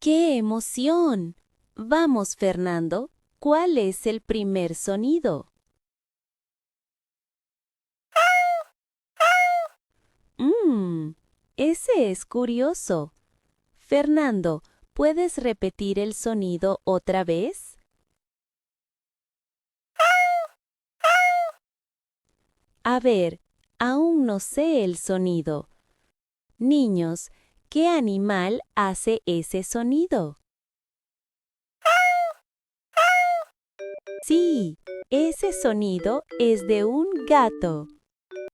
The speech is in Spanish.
¡Qué emoción! Vamos, Fernando, ¿cuál es el primer sonido? Mmm, ese es curioso. Fernando, ¿puedes repetir el sonido otra vez? A ver, aún no sé el sonido. Niños, ¿qué animal hace ese sonido? Sí, ese sonido es de un gato.